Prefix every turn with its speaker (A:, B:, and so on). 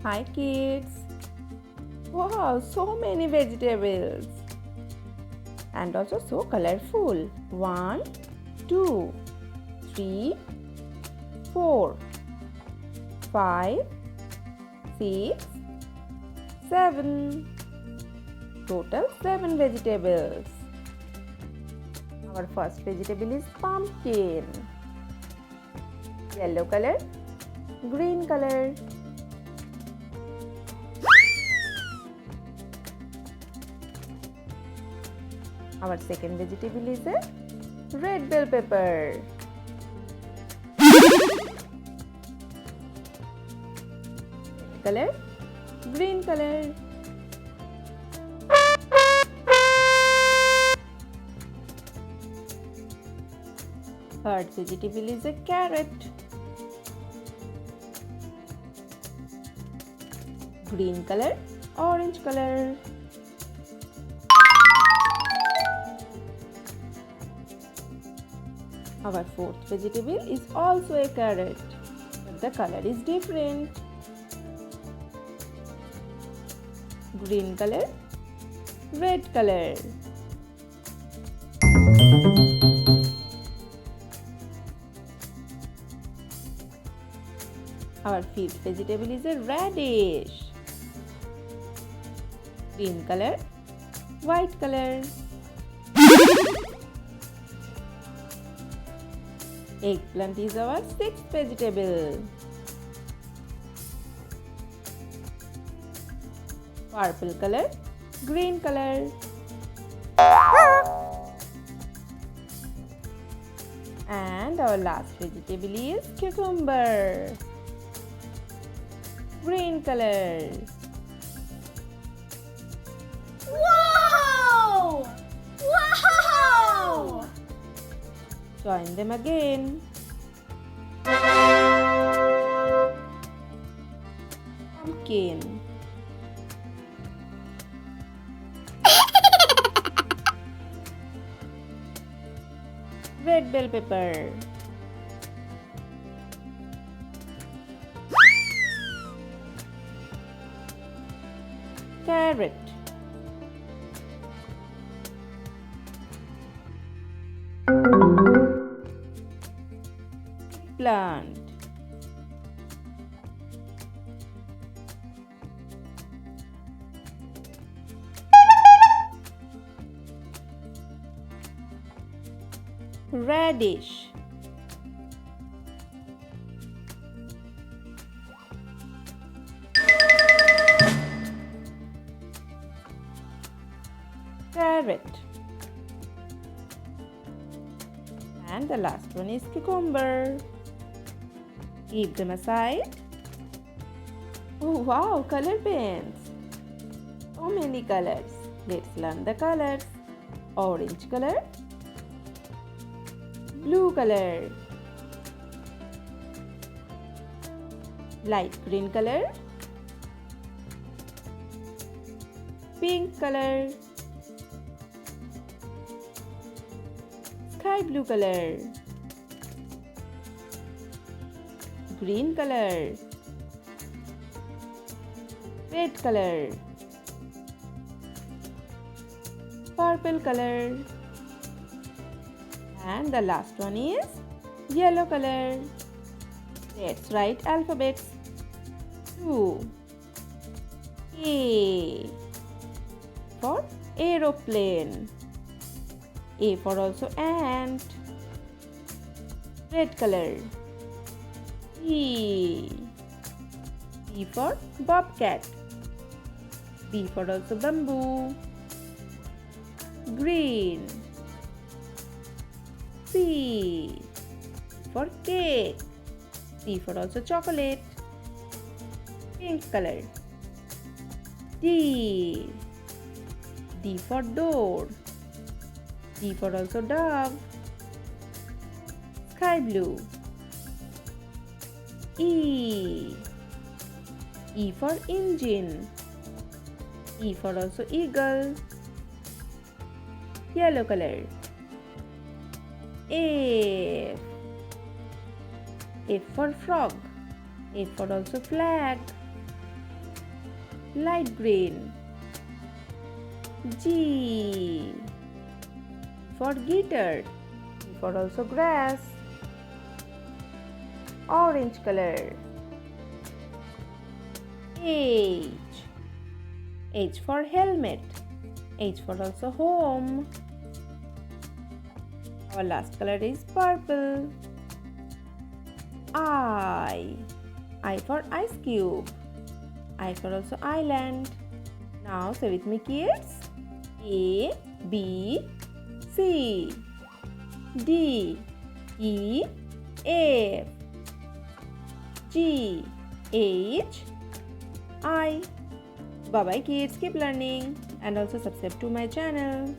A: Hi kids! Wow, so many vegetables! And also so colorful. 1, 2, 3, 4, 5, 6, 7. Total 7 vegetables. Our first vegetable is pumpkin. Yellow color, green color. Our second vegetable is a red bell pepper. Red color, green color. Third vegetable is a carrot. Green color, orange color. Our fourth vegetable is also a carrot, but the color is different. Green color, red color. Our fifth vegetable is a radish. Green color, white color. Eggplant is our sixth vegetable. Purple color, green color. And our last vegetable is cucumber. Green color.
B: Wow! Wow!
A: Join them again. Pumpkin. Red bell pepper. Carrot. Plant. Radish. Carrot. And the last one is cucumber. Keep them aside. Oh wow, color pens. So many colors. Let's learn the colors. Orange color, blue color, light green color, pink color, sky blue color, green color, red color, purple color, and the last one is yellow color. Let's write alphabets. 2. A for aeroplane. A for also ant. Red color. B. B for bobcat. B for also bamboo. Green. C for cake. C for also chocolate. Pink color. D. D for door. D for also dog. Sky blue. E. E for engine. E for also eagle. Yellow color. F. F for frog. F for also flag. light green. G for guitar. G for also grass. Orange color. H. H for helmet. H for also home. Our last color is purple. I. I for ice cube. I for also island. Now say with me, kids. A, B, C, D, E, F, G, H, I. Bye bye, kids. Keep learning and also subscribe to my channel.